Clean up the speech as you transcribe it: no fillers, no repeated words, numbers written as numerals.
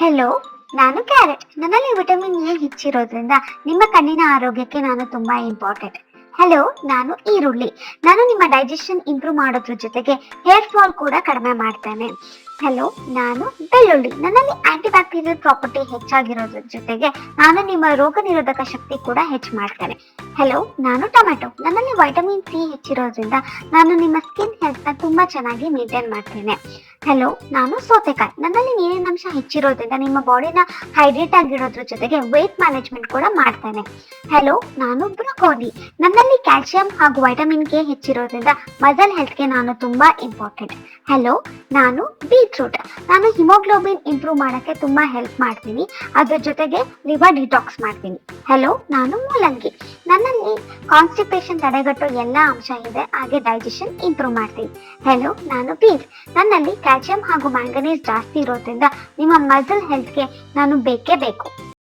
Hello, ನಾನು carrot. ನನ್ನಲ್ಲಿ vitamin A ಹೆಚ್ಚಿರೋದ್ರಿಂದ ನಿಮ್ಮ ಕಣ್ಣಿನ ಆರೋಗ್ಯಕ್ಕೆ ನಾನು ತುಂಬಾ ಇಂಪಾರ್ಟೆಂಟ್. ಹೆಲೋ, ನಾನು ಈರುಳ್ಳಿ. ನಾನು ನಿಮ್ಮ ಡೈಜೆಷನ್ ಇಂಪ್ರೂವ್ ಮಾಡೋದ್ರ ಜೊತೆಗೆ ಹೇರ್ ಫಾಲ್ ಕೂಡ ಕಡಿಮೆ ಮಾಡ್ತೇನೆ. ಹೆಲೋ, ನಾನು ಬೆಳ್ಳುಳ್ಳಿ. ನನ್ನಲ್ಲಿ ಆಂಟಿ ಬ್ಯಾಕ್ಟೀರಿಯಲ್ ಪ್ರಾಪರ್ಟಿ ಹೆಚ್ಚಾಗಿರೋದ್ರ ಜೊತೆಗೆ ನಾನು ನಿಮ್ಮ ರೋಗ ನಿರೋಧಕ ಶಕ್ತಿ ಕೂಡ ಹೆಚ್ಚು ಮಾಡ್ತೇನೆ. ಹೆಲೋ, ನಾನು ಟೊಮೆಟೊ. ನನ್ನಲ್ಲಿ ವೈಟಮಿನ್ ಸಿ ಹೆಚ್ಚಿರೋದ್ರಿಂದ ನಾನು ನಿಮ್ಮ ಸ್ಕಿನ್ ಹೆಲ್ತ್ ನ ತುಂಬಾ ಚೆನ್ನಾಗಿ ಮೇಂಟೈನ್ ಮಾಡ್ತೇನೆ. ಹೆಲೋ, ನಾನು ಸೌತೆಕಾಯಿ. ನನ್ನಲ್ಲಿ ನೀರಿನಂಶ ಹೆಚ್ಚಿರೋದ್ರಿಂದ ನಿಮ್ಮ ಬಾಡಿನ ಹೈಡ್ರೇಟ್ ಆಗಿರೋದ್ರ ಜೊತೆಗೆ ವೇಟ್ ಮ್ಯಾನೇಜ್ಮೆಂಟ್ ಕೂಡ ಮಾಡ್ತೇನೆ. ಹೆಲೋ, ನಾನು ಬ್ರೊಕೋಲಿ. ನನ್ನಲ್ಲಿ ಕ್ಯಾಲ್ಸಿಯಂ ಹಾಗೂ ವೈಟಮಿನ್ ಕೆ ಹೆಚ್ಚಿರೋದ್ರಿಂದ ಮಸಲ್ ಹೆಲ್ತ್ಗೆ ನಾನು ತುಂಬಾ ಇಂಪಾರ್ಟೆಂಟ್. ಹೆಲೋ, ನಾನು ಬೀಟ್ರೂಟ್. ನಾನು ಹಿಮೋಗ್ಲೋಬಿನ್ ಇಂಪ್ರೂವ್ ಮಾಡಕ್ಕೆ ತುಂಬಾ ಹೆಲ್ಪ್ ಮಾಡ್ತೀನಿ. ಅದ್ರ ಜೊತೆಗೆ ಲಿವರ್ ಡಿಟಾಕ್ಸ್ ಮಾಡ್ತೀನಿ. ಹೆಲೋ, ನಾನು ಮೂಲಂಗಿ. ನನ್ನಲ್ಲಿ ಕಾನ್ಸ್ಟಿಪೇಷನ್ ತಡೆಗಟ್ಟೋ ಎಲ್ಲ ಅಂಶ ಇದೆ, ಹಾಗೆ ಡೈಜೆಷನ್ ಇಂಪ್ರೂವ್ ಮಾಡ್ತೀನಿ. ಹೆಲೋ, ನಾನು ಬೀನ್ಸ್. ನನ್ನಲ್ಲಿ ಕ್ಯಾಲ್ಸಿಯಂ ಹಾಗೂ ಮ್ಯಾಂಗನೀಸ್ ಜಾಸ್ತಿ ಇರೋದ್ರಿಂದ ನಿಮ್ಮ ಮಸಲ್ ಹೆಲ್ತ್ಗೆ ನಾನು ಬೇಕೇ ಬೇಕು.